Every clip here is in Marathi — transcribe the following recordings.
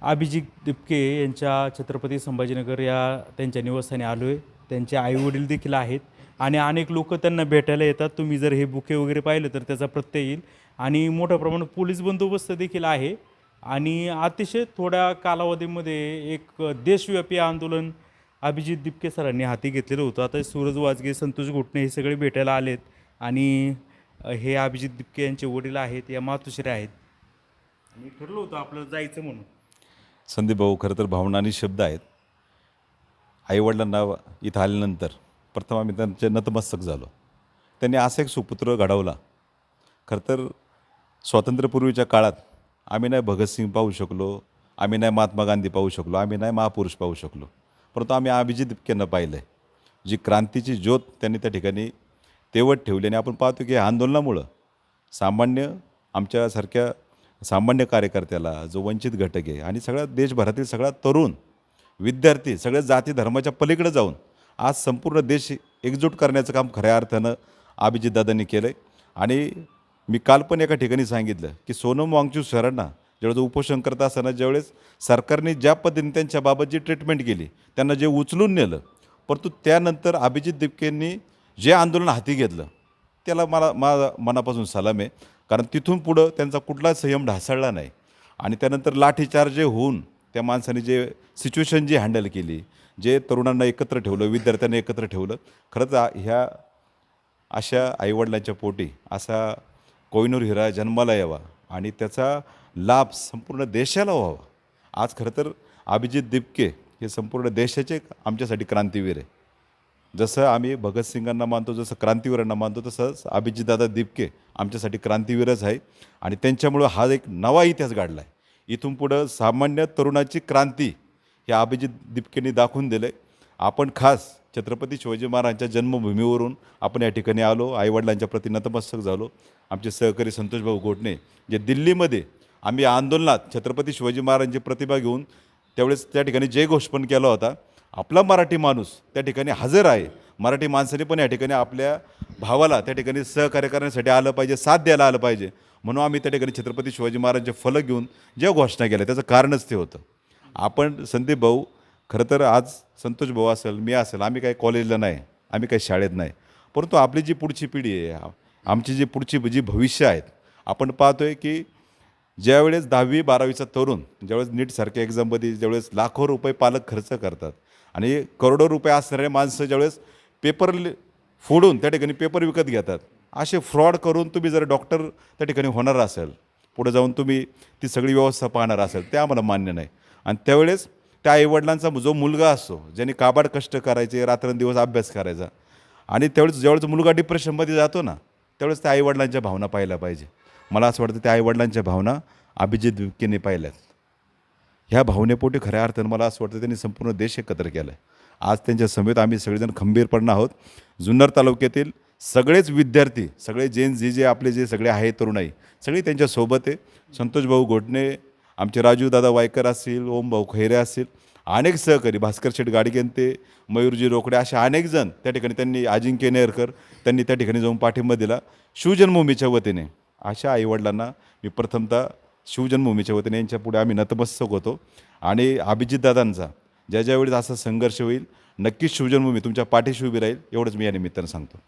अभिजित दिपके यांच्या छत्रपती संभाजीनगर या त्यांच्या निवासस्थानी आलो आहे. त्यांचे आईवडील देखील आहेत आणि अनेक लोक त्यांना भेटायला येतात. तुम्ही जर हे बुके वगैरे पाहिलं तर त्याचा प्रत्यय येईल आणि मोठ्या प्रमाणात पोलीस बंदोबस्त देखील आहे आणि अतिशय थोड्या कालावधीमध्ये एक देशव्यापी आंदोलन अभिजित दिपके सरांनी हाती घेतलेलं होतं. आता सूरज वाजगे, संतोष घोटणे हे सगळे भेटायला आलेत आणि हे अभिजित दिपके यांचे वडील आहेत, या मातोश्री आहेत आणि ठरलं होतं आपल्याला जायचं म्हणून. संदीप भाऊ, खरं तर भावना आणि शब्द आहेत. आईवडिलांना इथं आल्यानंतर प्रथम आम्ही त्यांचे नतमस्तक झालो. त्यांनी असा एक सुपुत्र घडवला. खरं तर स्वातंत्र्यपूर्वीच्या काळात आम्ही नाही भगतसिंग पाहू शकलो, आम्ही नाही महात्मा गांधी पाहू शकलो, आम्ही नाही महापुरुष पाहू शकलो, परंतु आम्ही अभिजित दिपकेंना पाहिलं आहे. जी क्रांतीची ज्योत त्यांनी त्या ठिकाणी तेवत ठेवली आणि आपण पाहतो की या आंदोलनामुळं सामान्य आमच्यासारख्या सामान्य कार्यकर्त्याला, जो वंचित घटक आहे आणि सगळ्या देशभरातील सगळा तरुण विद्यार्थी, सगळ्या जाती धर्माच्या पलीकडे जाऊन आज संपूर्ण देश एकजूट करण्याचं काम खऱ्या अर्थानं अभिजितदादांनी केलं आहे. आणि मी काल पण एका ठिकाणी सांगितलं की सोनम वांगचूक सरांना ज्यावेळेस उपोषण करत असताना ज्यावेळेस सरकारने ज्या पद्धतीने त्यांच्याबाबत जी ट्रीटमेंट केली, त्यांना जे उचलून नेलं, परंतु त्यानंतर अभिजित दिपकेंनी जे आंदोलन हाती घेतलं त्याला माझा मनापासून सलाम आहे. कारण तिथून पुढं त्यांचा कुठलाच संयम ढासळला नाही आणि त्यानंतर लाठीचार्ज होऊन त्या माणसाने जे सिच्युएशन जी हँडल केली, जे तरुणांना एकत्र ठेवलं, विद्यार्थ्यांना एकत्र ठेवलं, खरंच ह्या अशा आईवडिलांच्या पोटी असा कोहिनूर हिरा जन्माला यावा आणि त्याचा लाभ संपूर्ण देशाला व्हावा. आज खरं तर अभिजित दिपके हे संपूर्ण देशाचे आमच्यासाठी क्रांतीवीर आहे. जसं आम्ही भगतसिंगांना मानतो, जसं क्रांतीवीरांना मानतो, तसंच अभिजितदादा दिपके आमच्यासाठी क्रांतीवीरच आहे आणि त्यांच्यामुळं हा एक नवा इतिहास घडला आहे. इथून पुढं सामान्य तरुणाची क्रांती या अभिजित दिपकेंनी दाखवून दिलं आहे. आपण खास छत्रपती शिवाजी महाराजांच्या जन्मभूमीवरून आपण या ठिकाणी आलो, आईवडिलांच्या प्रति नतमस्तक झालो. आमचे सहकारी संतोषभाऊ घोटणे जे दिल्लीमध्ये आम्ही आंदोलनात छत्रपती शिवाजी महाराजांची प्रतिभा घेऊन त्यावेळेस त्या ठिकाणी जयघोष पण केला होता. आपला मराठी माणूस त्या ठिकाणी हजर आहे. मराठी माणसाने पण या ठिकाणी आपल्या भावाला त्या ठिकाणी सहकार्य करण्यासाठी आलं पाहिजे, साथ द्यायला आलं पाहिजे, म्हणून आम्ही त्या ठिकाणी छत्रपती शिवाजी महाराजांचे फलक घेऊन ज्या घोषणा केल्या त्याचं कारणच ते होतं. आपण संदीप भाऊ, खरं तर आज संतोष भाऊ असेल, मी असेल, आम्ही काही कॉलेजला नाही, आम्ही काही शाळेत नाही, परंतु आपली जी पुढची पिढी आहे, आमची जी पुढची जी भविष्य आहेत, आपण पाहतो आहे की ज्यावेळेस 10वी-12वीचा तरुण ज्यावेळेस नीटसारख्या एक्झाममध्ये ज्यावेळेस लाखो रुपये पालक खर्च करतात आणि करोडो रुपये असणारे माणसं ज्यावेळेस पेपर फोडून त्या ठिकाणी पेपर विकत घेतात, असे फ्रॉड करून तुम्ही जर डॉक्टर त्या ठिकाणी होणार असेल, पुढे जाऊन तुम्ही ती सगळी व्यवस्था पाहणार असेल, ते आम्हाला मान्य नाही. आणि त्यावेळेस त्या आईवडिलांचा जो मुलगा असतो, ज्याने काबाड कष्ट करायचे, रात्रंदिवस अभ्यास करायचा, आणि ज्यावेळेस मुलगा डिप्रेशनमध्ये जातो ना, त्यावेळेस त्या आईवडिलांच्या भावना पाहायला पाहिजे. मला असं वाटतं त्या आईवडिलांच्या भावना अभिजित दिपकेंनी पाहिल्यात. ह्या भावनेपोटी खऱ्या अर्थानं मला असं वाटतं त्यांनी संपूर्ण देश एकत्र केला आहे. आज त्यांच्या समेत आम्ही सगळेजण खंबीरपणे आहोत. जुन्नर तालुक्यातील सगळेच विद्यार्थी, सगळे जे आपले जे सगळे आहे तरुणाई, सगळी त्यांच्यासोबत आहे. संतोषभाऊ घोटणे, आमचे राजूदादा वायकर असतील, ओमभाऊ खैरे असतील, अनेक सहकारी, भास्कर शेठ गाडगेंते, मयूरजी रोकडे, असे अनेक जण त्या ठिकाणी, त्यांनी अजिंक्य नेरकर, त्यांनी त्या ठिकाणी जाऊन पाठिंबा दिला शिवजन्मभूमीच्या वतीने. अशा आईवडिलांना मी प्रथमतः शिवजन्मभूमीच्या वतीने यांच्या पुढे आम्ही नतमस्तक होतो आणि अभिजितदादांचा ज्या वेळेस असा संघर्ष होईल, नक्कीच शिवजन्मभूमी तुमच्या पाठीशी उभी राहील, एवढंच मी या निमित्तानं सांगतो.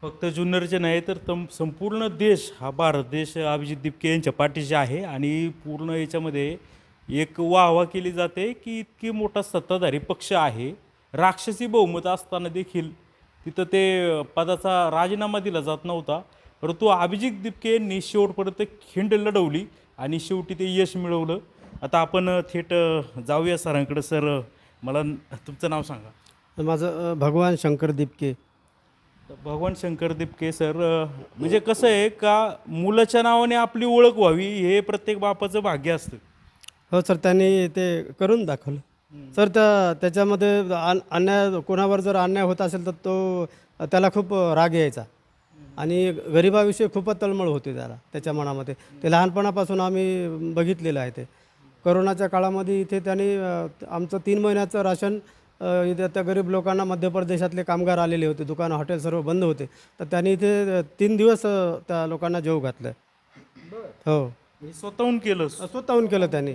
फक्त जुन्नरचे नाही तर संपूर्ण देश, हा भारत देश अभिजित दिपके यांच्या पाठीशी आहे आणि पूर्ण याच्यामध्ये एक वाहवा केली जाते की इतकी मोठा सत्ताधारी पक्ष आहे, राक्षसी बहुमत असताना देखील तिथं ते पदाचा राजीनामा दिला जात नव्हता, परंतु अभिजित दिपके यांनी शेवटपर्यंत खिंड लढवली आणि शेवटी ते यश मिळवलं. आता आपण थेट जाऊया सरांकडे. सर, मला तुमचं नाव सांगा. माझं भगवान शंकर दिपके. भगवान शंकर दिपके सर, म्हणजे कसं आहे का, मुलाच्या नावाने आपली ओळख व्हावी हे प्रत्येक बापाचं भाग्य असतं. हो सर, त्यांनी ते करून दाखवलं सर. त्याच्यामध्ये अन्याय, कोणावर जर अन्याय होत असेल तर त्याला खूप राग यायचा आणि गरिबाविषयी खूपच तळमळ होती त्याच्या मनामध्ये. ते लहानपणापासून आम्ही बघितलेलं आहे. ते करोनाच्या काळामध्ये इथे त्यांनी आमचं 3 महिन्याचं राशन इथे त्या गरीब लोकांना, मध्य प्रदेशातले कामगार आलेले होते, दुकानं हॉटेल सर्व बंद होते, तर त्यांनी इथे 3 दिवस त्या लोकांना जेवू घातलं. हो, स्वतःहून केलं. स्वतःहून केलं त्यांनी.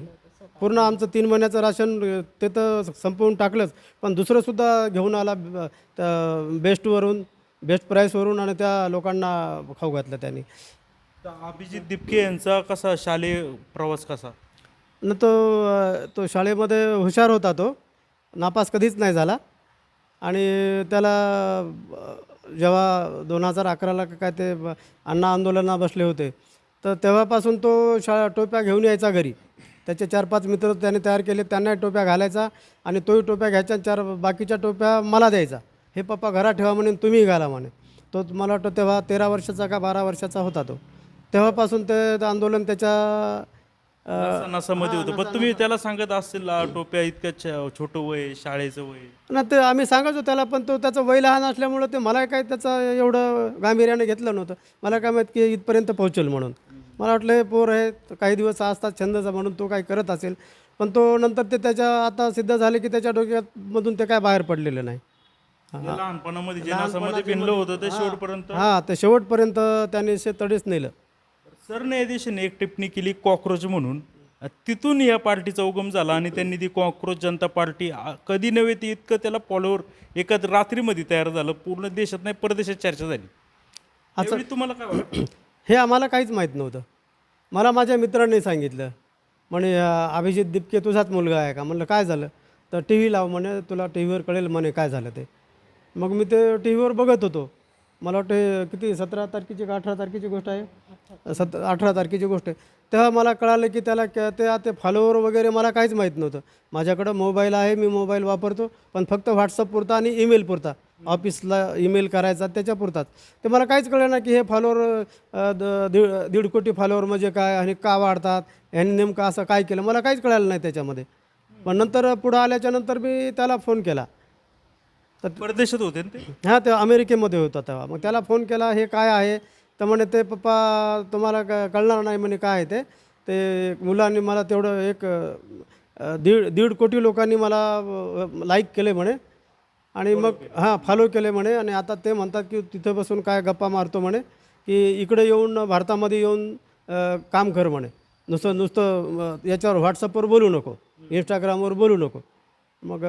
पूर्ण आमचं 3 महिन्याचं राशन ते तर संपवून टाकलंच, पण दुसरंसुद्धा घेऊन आला बेस्ट प्राईसवरून आणि त्या लोकांना खाऊ घातलं त्यांनी. तर अभिजित दिपके यांचा कसा शालेय प्रवास कसा? न तो शाळेमध्ये हुशार होता, तो नापास कधीच नाही झाला. आणि त्याला जेव्हा 2011ला काय ते अण्णा आंदोलनात बसले होते, तर तेव्हापासून तो टोप्या घेऊन यायचा घरी. त्याचे 4-5 मित्र त्याने तयार केले, त्यांना टोप्या घालायचा आणि तोही टोप्या घ्यायच्या, 4 बाकीच्या टोप्या मला द्यायचा. हे पप्पा घरात ठेवा म्हणे, तुम्ही घाला म्हणे. तो मला वाटतं तेव्हा 13 वर्षाचा का 12 वर्षाचा होता तो. तेव्हापासून ते आंदोलन त्याच्या नसामध्ये होतं. पण तुम्ही त्याला सांगत असतील टोप्या इतक्या छोटं वय, शाळेचं वय. ना ते आम्ही सांगायचो त्याला, पण तो त्याचं वय लहान असल्यामुळं ते मला काय त्याचं एवढं गांभीर्याने घेतलं नव्हतं. मला काय माहीत की इथपर्यंत पोहोचेल म्हणून. मला वाटलं हे पोर आहे, काही दिवस असतात छंदचा म्हणून तो काय करत असेल. पण तो नंतर ते त्याच्या आता सिद्ध झाले की त्याच्या डोक्यामधून ते काय बाहेर पडलेलं नाही. लहानपणामध्ये जे नसामध्ये भिनलं होतं ते शेवटपर्यंत. हां, ते शेवटपर्यंत त्याने तडीच नेलं. सरन्यायाधीशाने एक टिप्पणी केली कॉक्रोच म्हणून. तिथून या पार्टीचा उगम झाला आणि त्यांनी ती कॉक्रोच जनता पार्टी कधी नव्हे ती इतकं त्याला फॉलोअर एका रात्रीमध्ये तयार झालं. पूर्ण देशात नाही परदेशात चर्चा झाली. यावेळी तुम्हाला काय वाटतं? हे आम्हाला काहीच माहीत नव्हतं. मला माझ्या मित्रांनी सांगितलं, म्हणे अभिजित दिपके तुझाच मुलगा आहे का? म्हणलं काय झालं? तर टी व्ही लाव म्हणे, तुला टी व्हीवर कळेल म्हणे काय झालं ते. मग मी ते टी व्हीवर बघत होतो. मला वाटतं किती 17 तारखेची का 18 तारखेची गोष्ट आहे, 18 तारखेची गोष्ट आहे. तेव्हा मला कळालं की त्याला ते फॉलोवर वगैरे मला काहीच माहीत नव्हतं. माझ्याकडं मोबाईल आहे, मी मोबाईल वापरतो, पण फक्त व्हॉट्सअपपुरता आणि ईमेल पुरता, ऑफिसला ईमेल करायचा त्याच्यापुरताच. ते मला काहीच कळलं ना की हे फॉलोवर 1.5 कोटी फॉलोवर म्हणजे काय आणि का वाढतात, ह्यांनी नेमकं असं काय केलं, मला काहीच कळालं नाही त्याच्यामध्ये. पण नंतर पुढं आल्याच्या नंतर मी त्याला फोन केला. तर परदेशात होते ना ते. हां, ते अमेरिकेमध्ये होता तेव्हा. मग त्याला फोन केला, हे काय आहे? तर म्हणे ते पप्पा तुम्हाला कळणार नाही म्हणे काय आहे ते मुलांनी मला तेवढं एक 1.5 कोटी लोकांनी मला लाईक केले म्हणे आणि मग फॉलो केले म्हणे. आणि आता ते म्हणतात की तिथं बसून काय गप्पा मारतो म्हणे, की इकडे येऊन भारतामध्ये येऊन काम कर म्हणे, नुसतं याच्यावर व्हॉट्सअपवर बोलू नको, इंस्टाग्रामवर बोलू नको. मग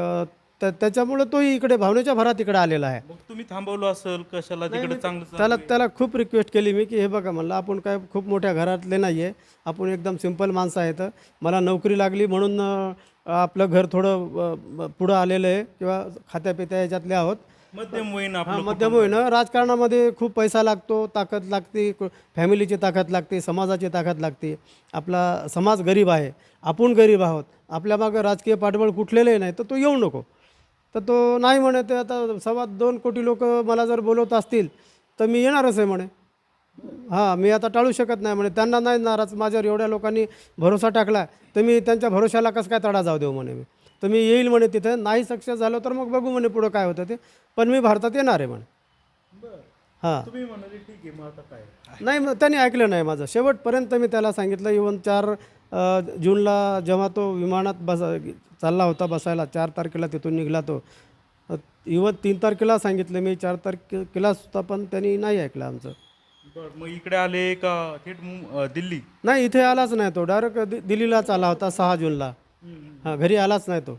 त्याच्यामुळं तोही इकडे भावनेच्या भरात इकडे आलेला आहे. मग तुम्ही थांबवलं असेल कशाला तिकडे चांगलं त्याला खूप रिक्वेस्ट केली मी की हे बघा म्हणलं, आपण काय खूप मोठ्या घरातले नाही आहे, आपण एकदम सिंपल माणसं आहेत. मला नोकरी लागली म्हणून आपलं घर थोडं पुढं आलेलं आहे किंवा खात्यापित्या याच्यातले आहोत. मध्यम वयीन आपलं मध्यम होईनं राजकारणामध्ये खूप पैसा लागतो, ताकद लागते, फॅमिलीची ताकद लागते, समाजाची ताकद लागते. आपला समाज गरीब आहे, आपण गरीब आहोत, आपल्या मागं राजकीय पाठबळ कुठलेलंही नाही, तर तो येऊ नको. तर तो नाही म्हणे. ते आता 2.25 कोटी लोक मला जर बोलवत असतील तर मी येणारच आहे म्हणे. मी आता टाळू शकत नाही म्हणे. त्यांना नाही नाराज, माझ्यावर एवढ्या लोकांनी भरोसा टाकला तर मी त्यांच्या भरोशाला कसं काय तडा जाऊ देऊ म्हणे. मी तर मी येईल म्हणे तिथे. नाही सक्सेस झालं तर मग बघू म्हणे पुढं काय होतं ते, पण मी भारतात येणार आहे म्हणे. तुम्ही म्हणाले ठीक आहे, मग आता काय? नाही, मग त्यांनी ऐकलं नाही माझं. शेवटपर्यंत मी त्याला सांगितलं. इव्हन 4 जूनला जेव्हा तो विमानात चालला होता बसायला, 4 तारखेला तिथून निघाला तो. इव्हन 3 तारखेला सांगितलं मी, 4 तारखेला सुद्धा, पण त्यांनी नाही ऐकलं आमचं. मग इकडे आले का थेट दिल्ली? नाही, इथे आलाच नाही तो. डायरेक्ट दिल्लीलाच आला होता 6 जूनला. घरी आलाच नाही तो.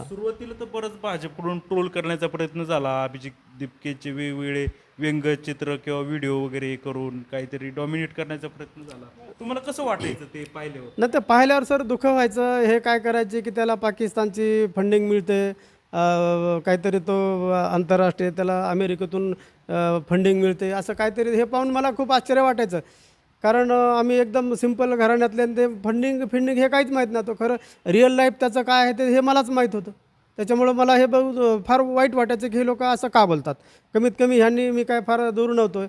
सुरुवातीला तर बरंच भाजपकडून ट्रोल करण्याचा प्रयत्न झाला. अभिजित दिपकेचे वेगवेगळे व्यंगचित्र किंवा व्हिडिओ वगैरे करून काहीतरी डॉमिनेट करण्याचा प्रयत्न झाला. तुम्हाला कसं वाटायचं ते पाहिल्यावर? नाही, ते पाहिल्यावर सर दुःख व्हायचं. हे काय करायचे की त्याला पाकिस्तानची फंडिंग मिळते, काहीतरी तो आंतरराष्ट्रीय त्याला अमेरिकेतून फंडिंग मिळते, असं काहीतरी. हे पाहून मला खूप आश्चर्य वाटायचं, कारण आम्ही एकदम सिंपल घराण्यातले आणि ते फंडिंग हे काहीच माहीत नव्हतं. खरं रिअल लाईफ त्याचं काय आहे ते हे मलाच माहीत होतं. त्याच्यामुळं मला हे फार वाईट वाटायचं की हे लोक असं का बोलतात. कमीत कमी ह्यांनी, मी काय फार दूर नव्हतो,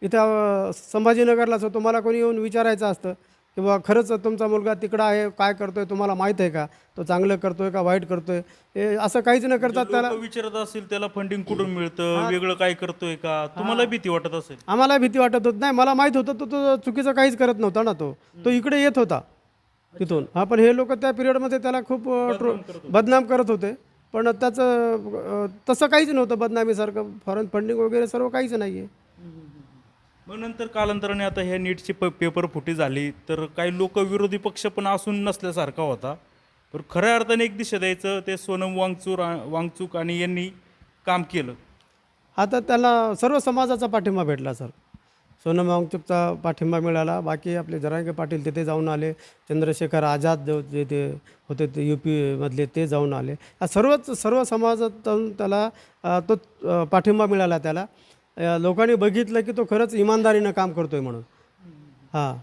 इथं संभाजीनगरलाच होतो. मला कोणी येऊन विचारायचं असतं की बाबा खरंच तुमचा मुलगा तिकडं आहे, काय करतोय, तुम्हाला माहीत आहे का, तो चांगलं करतोय का वाईट करतोय. हे असं काहीच न करतात. त्याला विचारत असेल त्याला फंडिंग कुठून मिळतं, वेगळं काय करतोय का, तुम्हाला भीती वाटत असेल? आम्हाला भीती वाटत होत नाही. मला माहीत होतं तो चुकीचं काहीच करत नव्हता ना. तो इकडे येत होता तिथून. पण हे लोक त्या पिरियडमध्ये त्याला खूप बदनाम करत होते. पण त्याचं तसं काहीच नव्हतं बदनामीसारखं. फॉरेन फंडिंग वगैरे सर्व काहीच नाही आहे. मग नंतर कालांतराने आता ह्या नीटची पेपर फुटी झाली तर काही लोक विरोधी पक्ष पण असून नसल्यासारखा होता. पण खऱ्या अर्थाने एक दिशा द्यायचं ते सोनम वांगचूक आणि यांनी काम केलं. आता त्याला सर्व समाजाचा पाठिंबा भेटला सर. सोनम वांगचूकचा पाठिंबा मिळाला. बाकी आपले जरांगे पाटील तिथे जाऊन आले. चंद्रशेखर आझाद जे ते होते ते UP मधले ते जाऊन आले. सर्व समाजातून त्याला तो पाठिंबा मिळाला त्याला. लोकांनी बघितलं की तो खरंच इमानदारीनं काम करतोय म्हणून. हां,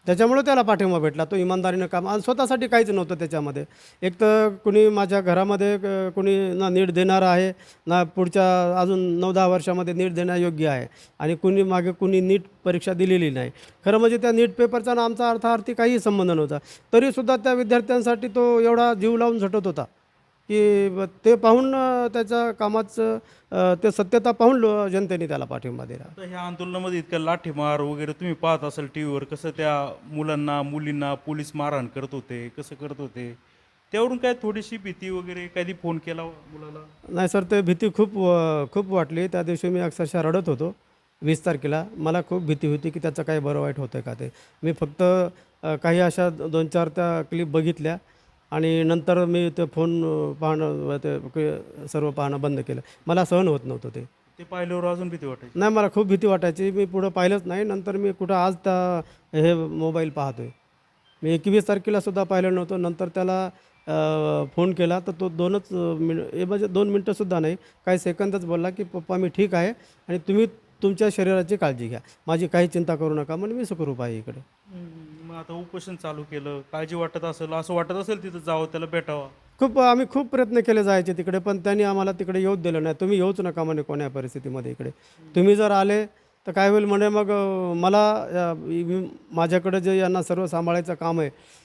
त्याच्यामुळे त्याला पाठिंबा भेटला. तो इमानदारीनं काम आणि स्वतःसाठी काहीच नव्हतं त्याच्यामध्ये. एक तर कुणी माझ्या घरामध्ये कुणी ना नीट देणारं आहे ना पुढच्या अजून 9-10 वर्षामध्ये नीट देण्यायोग्य आहे आणि कुणी नीट परीक्षा दिलेली नाही. खरं म्हणजे त्या नीट पेपरचा ना आमचा अर्थार्थी काही संबंध नव्हता. तरीसुद्धा त्या विद्यार्थ्यांसाठी तो एवढा जीव लावून झटत होता की ते पाहून त्याच्या कामाचं ते सत्यता पाहून जनतेने त्याला पाठिंबा दिला. आता ह्या आंदोलनामध्ये इतक्या लाठीमार वगैरे तुम्ही पाहत असाल टीव्हीवर, कसं त्या मुलांना मुलींना पोलीस मारहाण करत होते, कसं करत होते, त्यावरून काय थोडीशी भीती वगैरे कधी फोन केला मुलाला? नाही सर, ते भीती खूप वाटली. त्या दिवशी मी अक्षरशः रडत होतो 20 तारखेला. मला खूप भीती होती की त्याचं काही बरं वाईट होतं का ते. मी फक्त काही अशा 2-4 त्या क्लिप बघितल्या आणि नंतर मी ते फोन पाहणं सर्व पाहणं बंद केलं. मला सहन होत नव्हतं ते. ते पाहिल्यावर अजून भीती वाटायची? नाही, मला खूप भीती वाटायची. मी पुढं पाहिलंच नाही. नंतर मी कुठं आज हे मोबाईल पाहतोय. मी 21 तारखेलासुद्धा पाहिलं नव्हतं. नंतर त्याला फोन केला तर तो 2च म्हणजे 2 मिनटंसुद्धा नाही, काही सेकंदच बोलला की पप्पा मी ठीक आहे आणि तुम्ही तुमच्या शरीराची काळजी घ्या, माझी काही चिंता करू नका. म्हणजे मी सुखरूप आहे इकडे. मग आता उपोषण चालू केलं, काळजी वाटत असेल, असं वाटत असेल तिथं जावं, त्याला भेटावं? आम्ही खूप प्रयत्न केले जायचे तिकडे, पण त्यांनी आम्हाला तिकडे येऊच दिलं नाही. तुम्ही येऊच नका म्हणे कोण्या परिस्थितीमध्ये इकडे. तुम्ही जर आले तर काय होईल म्हणे, मग मला माझ्याकडे जे यांना सर्व सांभाळायचं काम आहे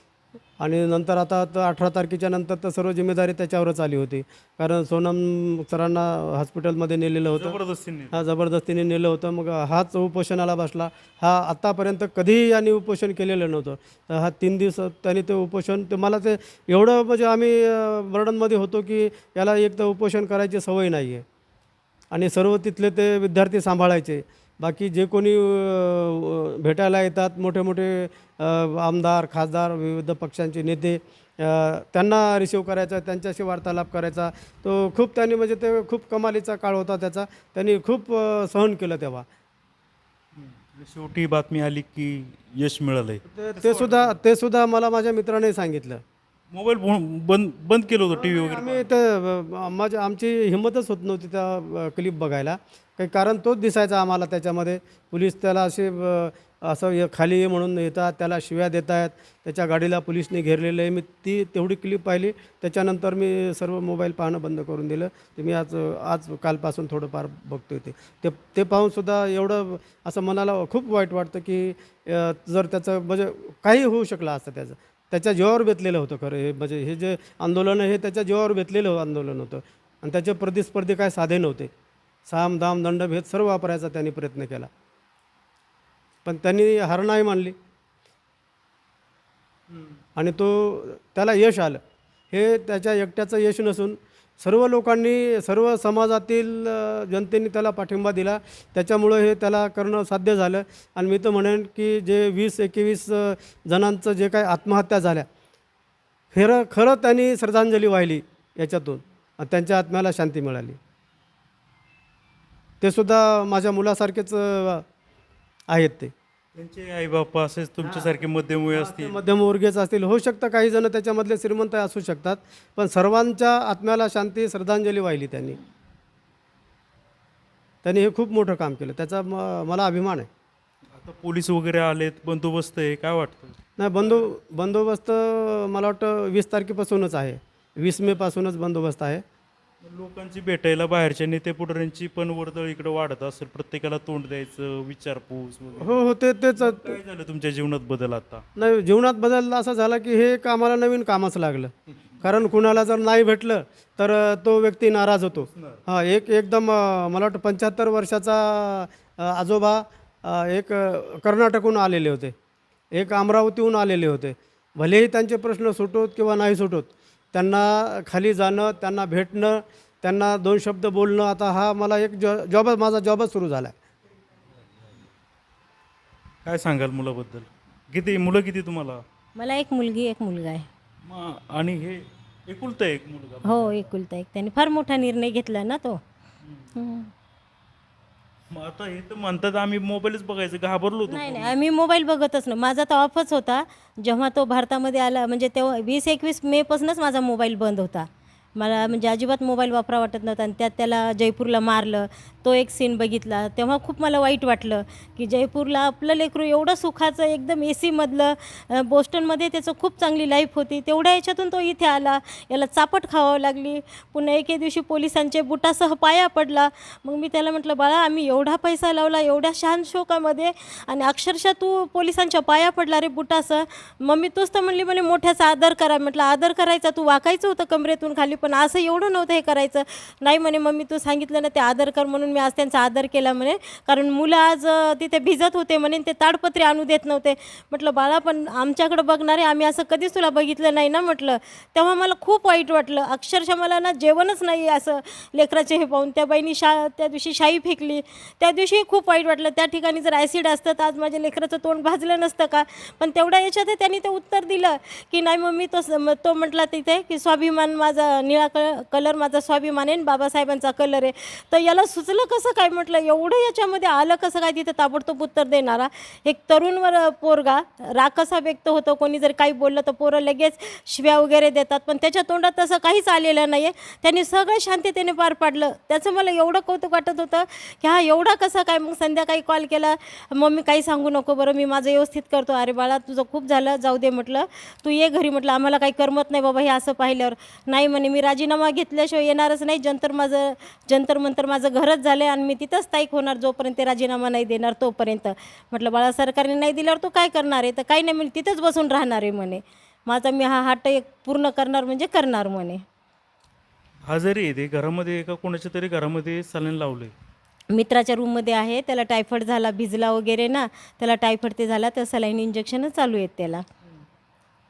आणि नंतर आता 18 तारखेच्या नंतर तर सर्व जिम्मेदारी त्याच्यावरच आली होती. कारण सोनम सरांना हॉस्पिटलमध्ये नेलेलं होतं. जबरदस्तीने? हा, जबरदस्तीने नेलं होतं. मग हाच उपोषणाला बसला. हा आत्तापर्यंत कधीही यांनी उपोषण केलेलं नव्हतं. तर हा 3 दिवस त्यांनी ते उपोषण, ते मला ते एवढं म्हणजे आम्ही बर्डनमध्ये होतो की याला एक तर उपोषण करायची सवय नाही आहे आणि सर्व तिथले ते विद्यार्थी सांभाळायचे. बाकी जे कोणी भेटायला येतात मोठे मोठे आमदार, खासदार, विविध पक्षांचे नेते, त्यांना रिसीव करायचा, त्यांच्याशी वार्तालाप करायचा. तो खूप त्यांनी म्हणजे ते खूप कमालीचा काळ होता त्याचा. त्यांनी खूप सहन केलं तेव्हा. शेवटी बातमी आली की यश मिळालंय. ते सुद्धा मला माझ्या मित्राने सांगितलं. मोबाईल बंद बंद केलं होतं, टी व्ही वगैरे? आम्ही ते आमची हिंमतच होत नव्हती त्या क्लिप बघायला. काही कारण तोच दिसायचा आम्हाला त्याच्यामध्ये. पोलीस त्याला असे असं खाली ये म्हणून येतात, त्याला शिव्या देत आहेत, त्याच्या गाडीला पोलिसने घेरलेलं आहे. मी तेवढी क्लिप पाहिली. त्याच्यानंतर मी सर्व मोबाईल पाहणं बंद करून दिलं. ते मी आज कालपासून थोडंफार बघतोय ते पाहूनसुद्धा एवढं असं मनाला खूप वाईट वाटतं की जर त्याचं म्हणजे काही होऊ शकलं असतं. त्याच्या जीवावर बेतलेलं होतं खरं हे. म्हणजे हे जे आंदोलन आहे हे त्याच्या जीवावर बेतलेलं आंदोलन होतं आणि त्याचे प्रतिस्पर्धी काय साधे नव्हते. साम दाम दंडभेद सर्व वापरायचा त्यांनी प्रयत्न केला, पण त्यांनी हार नाही मानली आणि त्याला यश आलं. हे त्याच्या एकट्याचं यश नसून सर्व लोकांनी, सर्व समाजातील जनतेने त्याला पाठिंबा दिला. त्याच्यामुळं हे त्याला करणं साध्य झालं. आणि मी तर म्हणेन की जे 20-21 जणांचं जे काही आत्महत्या झाल्या, खरं त्यांनी श्रद्धांजली वाहिली याच्यातून आणि त्यांच्या आत्म्याला शांती मिळाली. ते सुद्धा माझ्या मुलासारखेच आहेत. त्यांचे आईबापा असेच तुमच्यासारखे मध्यमवर्गीय असतील? मध्यमवर्गीयच असतील, होऊ शकतं. काही जण त्याच्यामधले श्रीमंत असू शकतात, पण सर्वांच्या आत्म्याला शांती, श्रद्धांजली वाहिली त्यांनी हे खूप मोठं काम केलं. त्याचा मला अभिमान आहे. आता पोलीस वगैरे आलेत, बंदोबस्त आहे, काय वाटतं? नाही, बंदोबस्त मला वाटतं 20 तारखेपासूनच आहे. 20 मे पासूनच बंदोबस्त आहे. लोकांची भेटायला बाहेरच्या नेते पुढाऱ्यांची पण वर्दळ इकडे वाढत असेल, प्रत्येकाला तोंड द्यायचं, विचारपूस वगैरे. हो, तेच. काय झालं तुमच्या जीवनात बदल आता? नाही, जीवनात बदल असा झाला की हे आम्हाला नवीन कामच लागलं. कारण कुणाला जर नाही भेटलं तर तो व्यक्ती नाराज होतो. हां, एकदम मला वाटतं 75 वर्षाचा आजोबा एक कर्नाटकहून आलेले होते, एक अमरावतीहून आलेले होते. भलेही त्यांचे प्रश्न सुटोत किंवा नाही सुटोत, त्यांना खाली जाणं, त्यांना भेटणं, त्यांना 2 शब्द बोलणं, आता हा मला एक माझा जॉबच सुरू झाला आहे. काय सांगाल मुलाबद्दल? मुलं किती तुम्हाला? मला एक मुलगी एक मुलगा आहे. आणि हे एकुलता एक मुलगा? हो, एकुलता एक. त्यांनी फार मोठा निर्णय घेतला ना तो. हं. मग आता हे तर म्हणतात आम्ही मोबाईलच बघायचं, घाबरलो होतो. नाही नाही, आम्ही मोबाईल बघतच ना. माझा तर ऑफच होता जेव्हा तो भारतामध्ये आला. म्हणजे तेव्हा 20-21 मेपासूनच माझा मोबाईल बंद होता. मला म्हणजे अजिबात मोबाईल वापरा वाटत नव्हता. आणि त्यात त्याला जयपूरला मारलं, तो एक सीन बघितला तेव्हा खूप मला वाईट वाटलं की जयपूरला आपलं लेकरू एवढं सुखाचं एकदम AC मधलं, बोस्टनमध्ये त्याचं खूप चांगली लाईफ होती, तेवढ्या याच्यातून तो इथे आला. याला चापट खावावं लागली. पुन्हा एके दिवशी पोलिसांचे बुटासह पाया पडला. मग मी त्याला म्हटलं, बाळा आम्ही एवढा पैसा लावला एवढ्या शान शौकामध्ये आणि अक्षरशः तू पोलिसांच्या पाया पडला रे बुटासह. मम्मी तूच तर म्हणली म्हणे मोठ्याचा आदर करा. म्हटलं आदर करायचा, तू वाकायचं होतं कमरेतून खाली, पण असं एवढं नव्हतं हे करायचं. नाही म्हणे मम्मी तू सांगितलं ना ते आदर कर म्हणून मी आज त्यांचा आदर केला म्हणे, कारण मुलं आज तिथे भिजत होते म्हणे, ते ताडपत्री आणू देत नव्हते. म्हटलं बाळा पण आमच्याकडं बघणारे आम्ही असं कधीच तुला बघितलं नाही ना म्हटलं. तेव्हा मला खूप वाईट वाटलं. अक्षरशः मला ना जेवणच नाही असं लेकराचे हे पाहून. त्या बाईनी त्या दिवशी शाई फेकली, त्या दिवशी खूप वाईट वाटलं. त्या ठिकाणी जर ॲसिड असतं तर आज माझ्या लेकराचं तोंड भाजलं नसतं का. पण तेवढ्या याच्यात त्यांनी ते उत्तर दिलं की नाही मम्मी तो म्हटला तिथे की स्वाभिमान माझा निळा कलर माझा स्वाभिमान आहे आणि बाबासाहेबांचा कलर आहे. तर याला सुचलं कसं काय. म्हटलं एवढं याच्यामध्ये आलं कसं काय. तिथं ताबडतोब उत्तर देणारा एक तरुणवर पोरगा राग कसा व्यक्त होतो. कोणी जर काही बोललं तर पोरं लगेच शिव्या वगैरे देतात, पण त्याच्या तोंडात तसं काहीच आलेलं नाही आहे. त्यांनी सगळं शांततेने पार पाडलं. त्याचं मला एवढं कौतुक वाटत होतं की हा एवढा कसा काय. मग संध्याकाळी कॉल केला, मम्मी काही सांगू नको बरं मी माझं व्यवस्थित करतो. अरे बाळा तुझं खूप झालं, जाऊ दे म्हटलं, तू ये घरी. म्हटलं आम्हाला काही करमत नाही बाबा हे असं पाहिल्यावर. नाही म्हणे मी राजीनामा घेतल्याशिवाय येणारच नाही. जंतर मंतर माझं घरच झालं आणि मी तिथंच स्थायिक होणार जोपर्यंत ते राजीनामा नाही देणार तोपर्यंत. म्हटलं बाळा सरकारने नाही दिल्यावर तू काय करणार आहे. तर काही नाही म्हणे तिथंच बसून राहणार आहे म्हणे. माझा मी हा हट्ट एक पूर्ण करणार म्हणजे करणार म्हणे. हा जरी येते घरामध्ये एका कोणाच्या तरी घरामध्ये सलाईन लावलंय. मित्राच्या रूममध्ये आहे, त्याला टायफॉईड झाला, भिजला वगैरे ना, त्याला टायफॉईड ते झाला, तर सलाईन इंजेक्शनच चालू आहेत त्याला.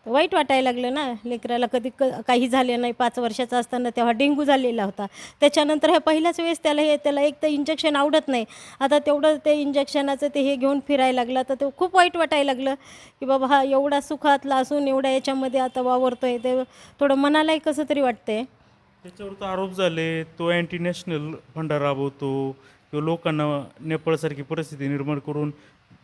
वाईट वाटायला लागलं ना लेकराला. कधी काही झालं नाही. 5 वर्षाचा असताना तेव्हा डेंग्यू झालेला होता. त्याच्यानंतर ह्या पहिल्याच वेळेस त्याला एक तर इंजेक्शन आवडत नाही. आता तेवढं ते इंजेक्शनाचं ते हे घेऊन फिरायला लागला. तर ते खूप वाईट वाटायला लागलं की बाबा हा एवढा सुखातला असून एवढ्या याच्यामध्ये आता वावरतोय. ते थोडं मनालाही कसं तरी वाटतंय. त्याच्यावर तर आरोप झाले तो अँटी नॅशनल फंडा राबवतो किंवा लोकांना नेपाळसारखी परिस्थिती निर्माण करून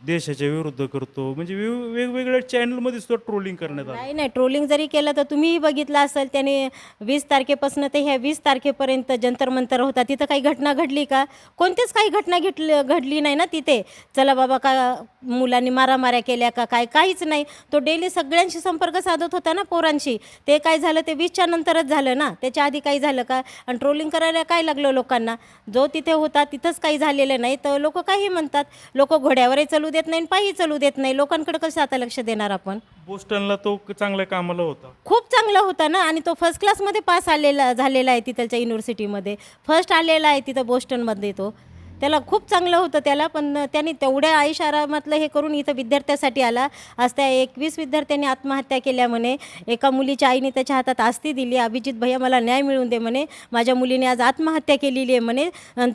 देशाच्या विरुद्ध करतो. म्हणजे वेगवेगळ्या चॅनलमध्ये सुद्धा ट्रोलिंग करण्यात आलं. नाही ट्रोलिंग जरी केलं तर तुम्हीही बघितलं असेल. त्याने 20 तारखेपासून ते ह्या 20 तारखेपर्यंत जंतर मंतर होता. तिथं काही घटना घडली का. कोणतीच काही घटना घडली नाही ना तिथे. चला बाबा का मुलांनी मारामाऱ्या केल्या का काय, काहीच नाही. तो डेली सगळ्यांशी संपर्क साधत होता ना पोरांशी. ते काय झालं ते 20च्या नंतरच झालं ना, त्याच्या आधी काही झालं का. आणि ट्रोलिंग करायला काय लागलं लोकांना. जो तिथे होता तिथंच काही झालेलं नाही तर लोक काही म्हणतात. लोक घोड्यावरही चालू देत नाही, पायी चालू देत नाही. लोकांकडे कसं आता लक्ष देणार आपण. बोस्टनला तो चांगल्या कामाला होता, खूप चांगला होता ना. आणि तो फर्स्ट क्लासमध्ये पास झालेला आहे तिथलच्या युनिव्हर्सिटीमध्ये. फर्स्ट आलेला आहे तिथं बोस्टनमध्ये. त्याला खूप चांगलं होतं त्याला. पण त्यांनी तेवढ्या आयुष आरामातलं हे करून इथं विद्यार्थ्यासाठी आला. आज त्या 21 विद्यार्थ्यांनी आत्महत्या केल्या म्हणे. एका मुलीच्या आईने त्याच्या हातात आस्ती दिली, अभिजित भैया मला न्याय मिळवून दे म्हणे, माझ्या मुलीने आज आत्महत्या केलेली आहे म्हणे.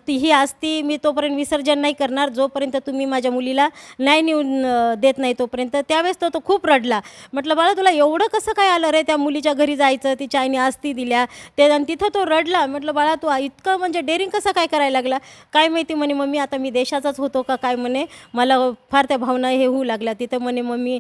ही आस्ती मी तोपर्यंत विसर्जन नाही करणार जोपर्यंत तुम्ही माझ्या मुलीला न्याय नेऊन देत नाही तोपर्यंत. त्यावेळेस तो खूप रडला. म्हटलं बाळा तुला एवढं कसं काय आलं रे त्या मुलीच्या घरी जायचं, तिच्या आईने आस्ती दिल्या ते, आणि तिथं तो रडला. म्हटलं बाळा तू इतकं म्हणजे डेअरिंग कसं काय करायला लागला काय माहिती. म्हणे मम्मी आता मी देशाचाच होतो का काय म्हणे, मला फार त्या भावना हे होऊ लागल्या. तिथं म्हणे मम्मी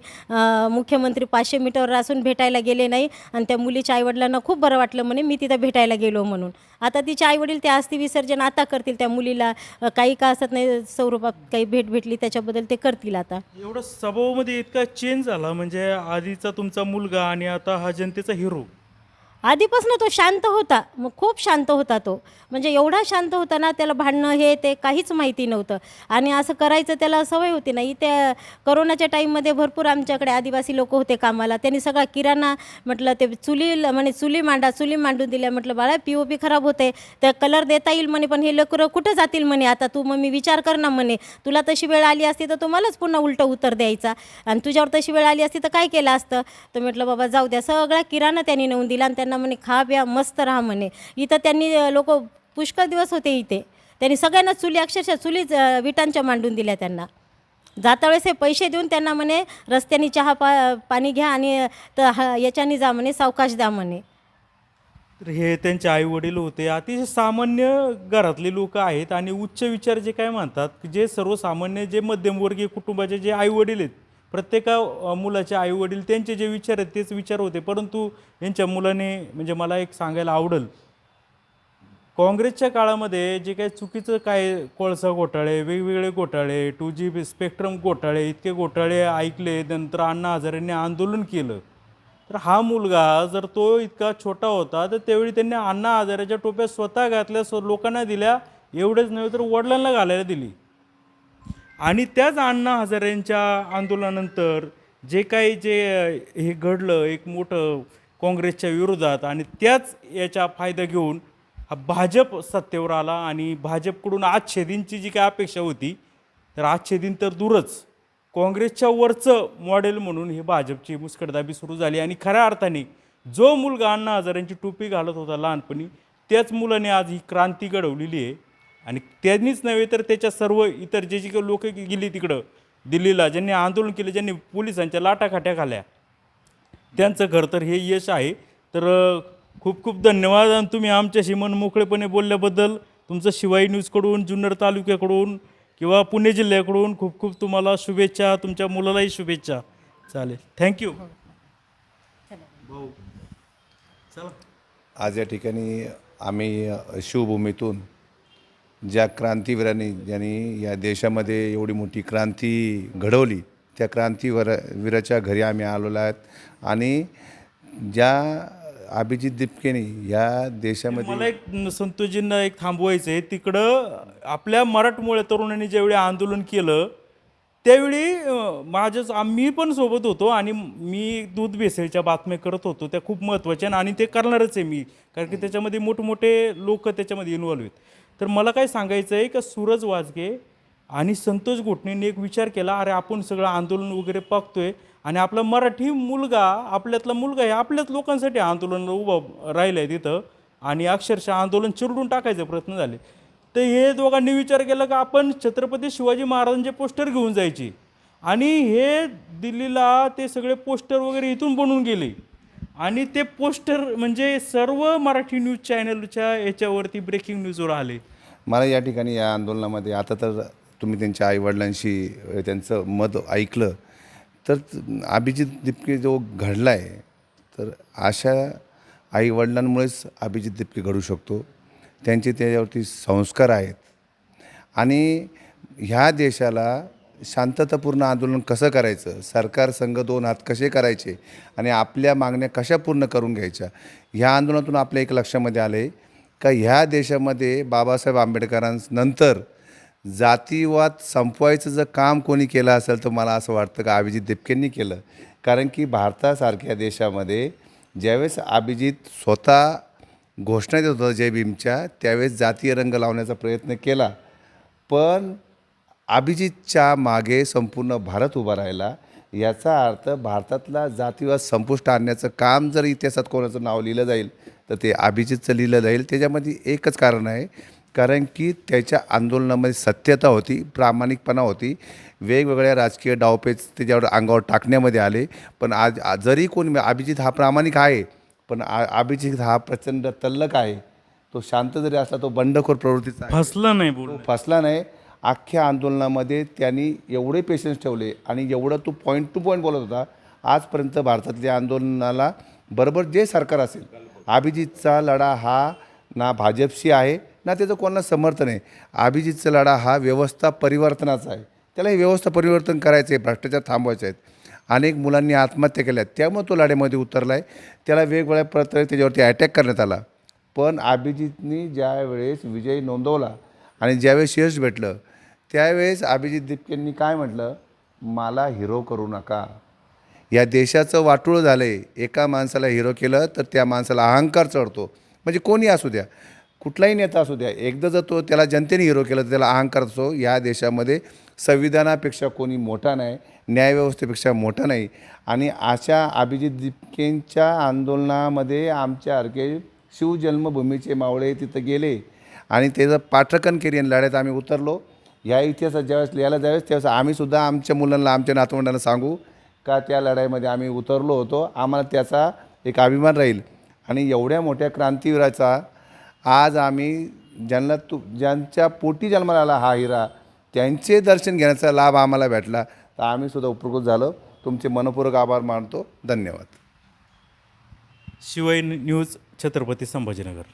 मुख्यमंत्री 500 मीटरवर असून भेटायला गेले नाही आणि त्या मुलीच्या आईवडिलांना खूप बरं वाटलं म्हणे मी तिथं भेटायला गेलो म्हणून. आता तिचे आईवडील ते अस्थि विसर्जन आता करतील. त्या मुलीला काही का असत नाही स्वरूपात काही भेट भेटली त्याच्याबद्दल ते करतील आता. एवढं स्वभावामध्ये इतका चेंज झाला म्हणजे आधीचा तुमचा मुलगा आणि आता हा जनतेचा हिरो. आधीपासून तो शांत होता, मग खूप शांत होता तो. म्हणजे एवढा शांत होता ना, त्याला भांडणं हे ते काहीच माहिती नव्हतं. आणि असं करायचं त्याला सवय होती नाही. त्या कोरोनाच्या टाईममध्ये भरपूर आमच्याकडे आदिवासी लोक होते कामाला. त्यांनी सगळा किराणा म्हटलं ते चुली मांडून दिल्या. म्हटलं बाळा POP खराब होते तर कलर देता येईल म्हणे, पण हे लेकरं कुठं जातील म्हणे आता. तू मग मी विचार कर ना म्हणे, तुला तशी वेळ आली असती तर तुम्हालाच पुन्हा उलटं उत्तर द्यायचा आणि तुझ्यावर तशी वेळ आली असती तर काय केलं असतं. तर म्हटलं बाबा जाऊ द्या. सगळा किराणा त्यांनी नेऊन दिला आणि त्यांना म्हणे खा प्या मस्त राहा म्हणे. इथं त्यांनी लोक पुष्कळ दिवस होते इथे. त्यांनी सगळ्यांना चुली अक्षरशः चुलीच विटांच्या मांडून दिल्या त्यांना. जाता वेळेस हे पैसे देऊन त्यांना म्हणे रस्त्याने चहा पाणी घ्या आणि याच्याने जा म्हणे, सावकाश द्या म्हणे. तर हे त्यांचे आई वडील होते, अतिशय सामान्य घरातले लोक आहेत आणि उच्च विचार जे काय म्हणतात, की जे सर्वसामान्य जे मध्यमवर्गीय कुटुंबाचे जे आई वडील आहेत, प्रत्येका मुलाचे आई वडील त्यांचे जे विचार आहेत तेच विचार होते. परंतु यांच्या मुलाने, म्हणजे मला एक सांगायला आवडेल, काँग्रेसच्या काळामध्ये जे काही चुकीचं काय कोळसा घोटाळे, वेगवेगळे घोटाळे, 2G स्पेक्ट्रम घोटाळे, इतके घोटाळे ऐकले, नंतर अण्णा हजारेंनी आंदोलन केलं. तर हा मुलगा जर तो इतका छोटा होता तर त्यावेळी त्यांनी अण्णा हजारेच्या टोप्या स्वतः घातल्या, लोकांना दिल्या, एवढेच नव्हे तर वडिलांना घालायला दिली. आणि त्याच अण्णा हजारेंच्या आंदोलनानंतर जे काही हे घडलं एक मोठं काँग्रेसच्या विरोधात, आणि त्याच याचा फायदा घेऊन हा भाजप सत्तेवर आला. आणि भाजपकडून आजछेदींची जी काय अपेक्षा होती, तर आजछेदीन तर दूरच, काँग्रेसच्या वरचं मॉडेल म्हणून ही भाजपची मुस्कटदाबी सुरू झाली. आणि खऱ्या अर्थाने जो मुलगा अण्णा हजारेंची टोपी घालत होता लहानपणी, त्याच मुलाने आज ही क्रांती घडवलेली आहे. आणि त्यांनीच नव्हे तर त्याच्या सर्व इतर जे जी काही लोक गेली तिकडं दिल्लीला, ज्यांनी आंदोलन केले, ज्यांनी पोलिसांच्या लाटाखाट्या खाल्या, त्यांचं खरं तर हे यश आहे. तर खूप खूप धन्यवाद. आणि तुम्ही आमच्याशी मन मोकळेपणे बोलल्याबद्दल तुमचं शिवाई न्यूजकडून, जुन्नर तालुक्याकडून किंवा पुणे जिल्ह्याकडून खूप खूप तुम्हाला शुभेच्छा. तुमच्या मुलालाही शुभेच्छा. चालेल, थँक्यू. भाऊ चला. आज या ठिकाणी आम्ही शिवभूमीतून ज्या क्रांतीवीरांनी ज्यांनी या देशामध्ये एवढी मोठी क्रांती घडवली, त्या वीराच्या घरी आम्ही आलेलो आहेत. आणि ज्या अभिजित दिपकेनी या देशामध्ये, मला एक संतोषजींना एक थांबवायचं आहे. तिकडं आपल्या मराठमोळ्या तरुणांनी ज्यावेळी आंदोलन केलं त्यावेळी आम्ही पण सोबत होतो, आणि मी दूध भेसळीच्या बातम्या करत होतो, त्या खूप महत्त्वाच्या, आणि ते करणारच आहे मी, कारण की त्याच्यामध्ये मोठमोठे लोक त्याच्यामध्ये इन्व्हॉल्व आहेत. तर मला काय सांगायचं आहे का, सूरज वाजगे आणि संतोष घोटणेंनी एक विचार केला, अरे आपण सगळं आंदोलन वगैरे पाहतोय, आणि आपला मराठी मुलगा, आपल्यातला मुलगा हे आपल्याच लोकांसाठी आंदोलनाला उभं राहिलं आहे तिथं, आणि अक्षरशः आंदोलन चिरडून टाकायचे प्रयत्न झाले. तर हे दोघांनी विचार केला की आपण छत्रपती शिवाजी महाराजांचे पोस्टर घेऊन जायचे, आणि हे दिल्लीला ते सगळे पोस्टर वगैरे इथून बनवून गेले. आणि ते पोस्टर म्हणजे सर्व मराठी न्यूज चॅनलच्या याच्यावरती ब्रेकिंग न्यूजवर आले. मला या ठिकाणी या आंदोलनामध्ये, आता तर तुम्ही त्यांच्या आईवडिलांशी त्यांचं मत ऐकलं, तर अभिजित दिपके जो घडला आहे, तर अशा आईवडिलांमुळेच अभिजित दिपके घडू शकतो. त्यांचे त्याच्यावरती संस्कार आहेत. आणि ह्या देशाला शांततापूर्ण आंदोलन कसं करायचं, सरकार संघ दोन हात कसे करायचे, आणि आपल्या मागण्या कशा पूर्ण करून घ्यायच्या, ह्या आंदोलनातून आपल्या एक लक्षामध्ये आले का ह्या देशामध्ये बाबासाहेब आंबेडकरांनंतर जातीवाद संपवायचं जर काम कोणी केलं असेल तर मला असं वाटतं का अभिजित दिपकेंनी केलं. कारण की भारतासारख्या देशामध्ये ज्यावेळेस अभिजित स्वतः घोषणा देत होता जय भीमच्या, त्यावेळेस जातीय रंग लावण्याचा प्रयत्न केला, पण अभिजितच्या मागे संपूर्ण भारत उभा राहिला. याचा अर्थ भारतातला जातीवाद संपुष्ट आणण्याचं काम जर इतिहासात कोणाचं नाव लिहिलं जाईल तर ते अभिजितचं लिहिलं जाईल. त्याच्यामध्ये एकच कारण आहे, कारण की त्याच्या आंदोलनामध्ये सत्यता होती, प्रामाणिकपणा होती. वेगवेगळ्या राजकीय डावपेच त्याच्यावर अंगावर टाकण्यामध्ये आले, पण आज जरी कोणी, अभिजित हा प्रामाणिक आहे, पण अभिजित हा प्रचंड तल्लक आहे. तो शांत जरी असला, तो बंडखोर प्रवृत्तीचा फसला नाही, तो फसला नाही. अख्ख्या आंदोलनामध्ये त्यांनी एवढे पेशन्स ठेवले आणि एवढं तो पॉईंट टू पॉईंट बोलत होता. आजपर्यंत भारतातल्या आंदोलनाला बरोबर जे सरकार असेल, अभिजितचा लढा हा ना भाजपशी आहे ना त्याचं कोणाला समर्थन आहे. अभिजितचा लढा हा व्यवस्था परिवर्तनाचा आहे. त्याला हे व्यवस्था परिवर्तन करायचं आहे, भ्रष्टाचार थांबवायचे आहेत. अनेक मुलांनी आत्महत्या केल्या, त्यामुळे तो लढ्यामध्ये उतरला आहे. त्याला वेगवेगळ्या प्रकारे त्याच्यावरती अटॅक करण्यात आला. पण अभिजितनी ज्यावेळेस विजय नोंदवला आणि ज्यावेळेस यश भेटलं, त्यावेळेस अभिजित दिपकेंनी काय म्हटलं, मला हिरो करू नका. या देशाचं वाटोळं झालं आहे. एका माणसाला हिरो केलं तर त्या माणसाला अहंकार चढतो. म्हणजे कोणी असू द्या, कुठलाही नेता असू द्या, एकदा जर तो त्याला जनतेने हिरो केलं तर त्याला अहंकार असतो. या देशामध्ये संविधानापेक्षा कोणी मोठा नाही, न्यायव्यवस्थेपेक्षा मोठा नाही. आणि अशा अभिजित दिपकेंच्या आंदोलनामध्ये आमच्यासारखे शिवजन्मभूमीचे मावळे तिथं गेले आणि त्याचं पाठकन केली आणि लढ्यात आम्ही उतरलो. ह्या इतिहासात ज्यावेळेस लिहायला ज्यावेळेस त्यावेळेस आम्हीसुद्धा आमच्या मुलांना आमच्या नातवंडांना सांगू का त्या लढाईमध्ये आम्ही उतरलो होतो, आम्हाला त्याचा एक अभिमान राहील. आणि एवढ्या मोठ्या क्रांतीवीराचा आज आम्ही ज्यांच्या पोटी जन्माला आला हा हिरा, त्यांचे दर्शन घेण्याचा लाभ आम्हाला भेटला, तर आम्हीसुद्धा उपकृत झालो. तुमचे मनपूर्वक आभार मानतो. धन्यवाद. शिवाय न्यूज, छत्रपती संभाजीनगर.